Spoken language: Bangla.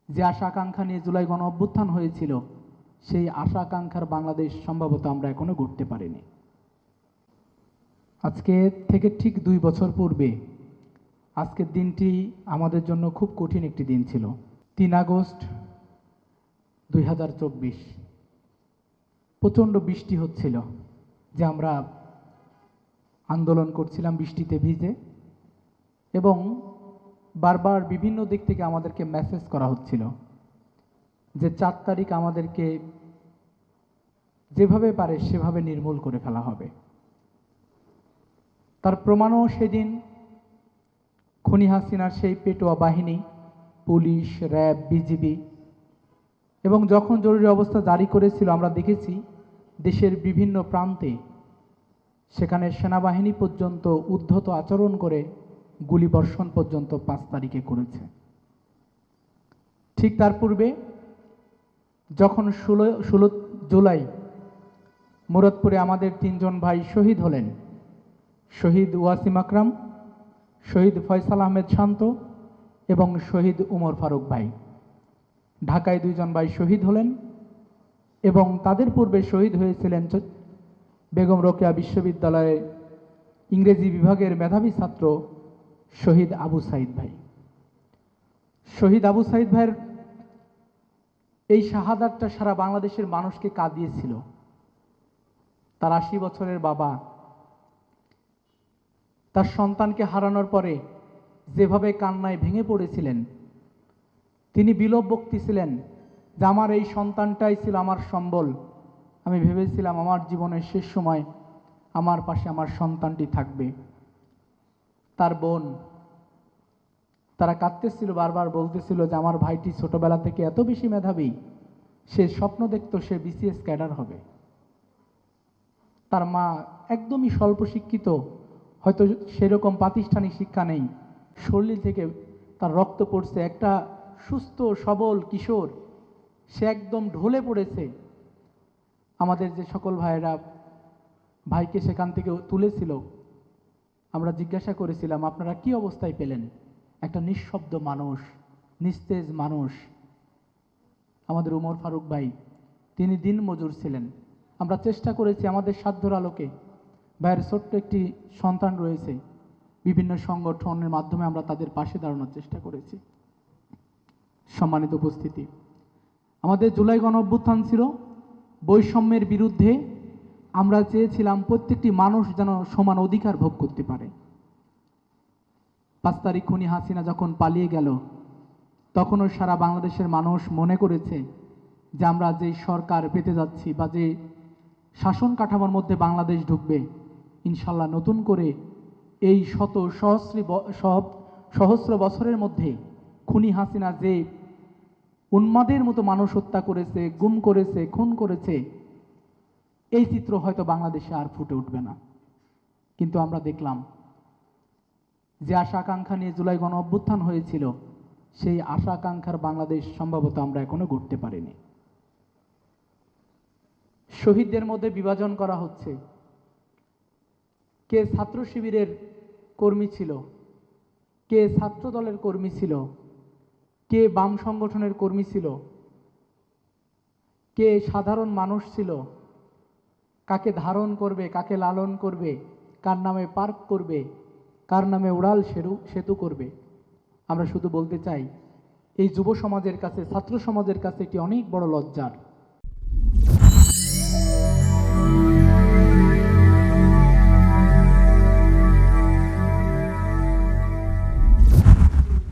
যে আশা আকাঙ্ক্ষা নিয়ে জুলাই গণ অভ্যুত্থান হয়েছিল, সেই আশা আকাঙ্ক্ষার বাংলাদেশ সম্ভবত আমরা এখনো গড়তে পারিনি। আজকে থেকে ঠিক 2 বছর পূর্বে আজকের দিনটি আমাদের জন্য খুব কঠিন একটি দিন ছিল। 3 আগস্ট 2024 প্রচণ্ড বৃষ্টি হচ্ছিল, যে আমরা আন্দোলন করছিলাম বৃষ্টিতে ভিজে, এবং বারবার বিভিন্ন দিক থেকে আমাদেরকে মেসেজ করা হচ্ছিল যে 4 তারিখ আমাদেরকে যেভাবে পারে সেভাবে নির্মূল করে ফেলা হবে। তার প্রমাণও সেদিন খুনি হাসিনার সেই পেটোয়া বাহিনী, পুলিশ, র্যাব, বিজিবি, এবং যখন জরুরি অবস্থা জারি করেছিল আমরা দেখেছি দেশের বিভিন্ন প্রান্তে সেখানে সেনাবাহিনী পর্যন্ত উদ্ধত আচরণ করে গুলিবর্ষণ পর্যন্ত 5 তারিখে করেছে। ঠিক তার পূর্বে যখন 16 জুলাই মুরাদপুরে আমাদের 3 জন ভাই শহীদ হলেন, শহীদ ওয়াসিম আকরাম, শহীদ ফয়সাল আহমেদ শান্ত এবং শহীদ উমর ফারুক ভাই। ঢাকায় 2 জন ভাই শহীদ হলেন, এবং তাদের পূর্বে শহীদ হয়েছিলেন বেগম রোকেয়া বিশ্ববিদ্যালয়ের ইংরেজি বিভাগের মেধাবী ছাত্র শহীদ আবু সাইদ ভাই। শহীদ আবু সাইদ ভাইয়ের এই শাহাদাতটা সারা বাংলাদেশের মানুষকে কাঁদিয়েছিল। তার 80 বছরের বাবা তার সন্তানকে হারানোর পরে যেভাবে কান্নায় ভেঙে পড়েছিলেন, তিনি বিলপ বকতেছিলেন যে আমার এই সন্তানটাই ছিল আমার সম্বল। আমি ভেবেছিলাম আমার জীবনের শেষ সময় আমার পাশে আমার সন্তানটি থাকবে। তার বোন, তারা কাঁদতেছিল, বারবার বলতেছিল যে আমার ভাইটি ছোটবেলা থেকে এত বেশি মেধাবী, সে স্বপ্ন দেখত সে বিসিএস ক্যাডার হবে। তার মা একদমই স্বল্প শিক্ষিত, হয়তো সেরকম প্রাতিষ্ঠানিক শিক্ষা নেই, শরীর থেকে তার রক্ত পড়ছে, একটা সুস্থ সবল কিশোর, সে একদম ঢলে পড়েছে। আমাদের যে সকল ভাইয়েরা ভাইকে সেখান থেকে তুলেছিল, আমরা জিজ্ঞাসা করেছিলাম আপনারা কি অবস্থায় পেলেন? একটা নিঃশব্দ মানুষ, নিস্তেজ মানুষ। আমাদের উমর ফারুক ভাই, তিনি দিনমজুর ছিলেন। আমরা চেষ্টা করেছি আমাদের সাধ্যর আলোকে, ভাইয়ের ছোট্ট একটি সন্তান রয়েছে, বিভিন্ন সংগঠনের মাধ্যমে আমরা তাদের পাশে দাঁড়ানোর চেষ্টা করেছি। সম্মানিত উপস্থিতি, আমাদের জুলাই গণ অভ্যুত্থান ছিল বৈষম্যের বিরুদ্ধে। আমরা চেয়েছিলাম প্রত্যেকটি মানুষ যেন সমান অধিকার ভোগ করতে পারে। 5 তারিখ খুনি হাসিনা যখন পালিয়ে গেল, তখনও সারা বাংলাদেশের মানুষ মনে করেছে যে আমরা যে সরকার পেতে যাচ্ছি বা যে শাসন কাঠামোর মধ্যে বাংলাদেশ ঢুকবে, ইনশাল্লাহ নতুন করে এই সহস্র বছরের মধ্যে খুনি হাসিনা যে উন্মাদের মতো মানুষ হত্যা করেছে, গুম করেছে, খুন করেছে, এই চিত্র হয়তো বাংলাদেশে আর ফুটে উঠবে না। কিন্তু আমরা দেখলাম যে আশা আকাঙ্ক্ষা নিয়ে জুলাই গণ অভ্যুত্থান হয়েছিল, সেই আশা আকাঙ্ক্ষার বাংলাদেশ সম্ভবত আমরা এখনো গড়তে পারিনি। শহীদদের মধ্যে বিভাজন করা হচ্ছে। কে ছাত্র শিবিরের কর্মী ছিল, কে ছাত্র দলের কর্মী ছিল, কে বাম সংগঠনের কর্মী ছিল, কে সাধারণ মানুষ ছিল, কাকে ধারণ করবে, কাকে লালন করবে, কার নামে পার্ক করবে, কার নামে উড়াল সেতু করবে। আমরা শুধু বলতে চাই, এই যুব সমাজের কাছে, ছাত্র সমাজের কাছে এটি অনেক বড় লজ্জার।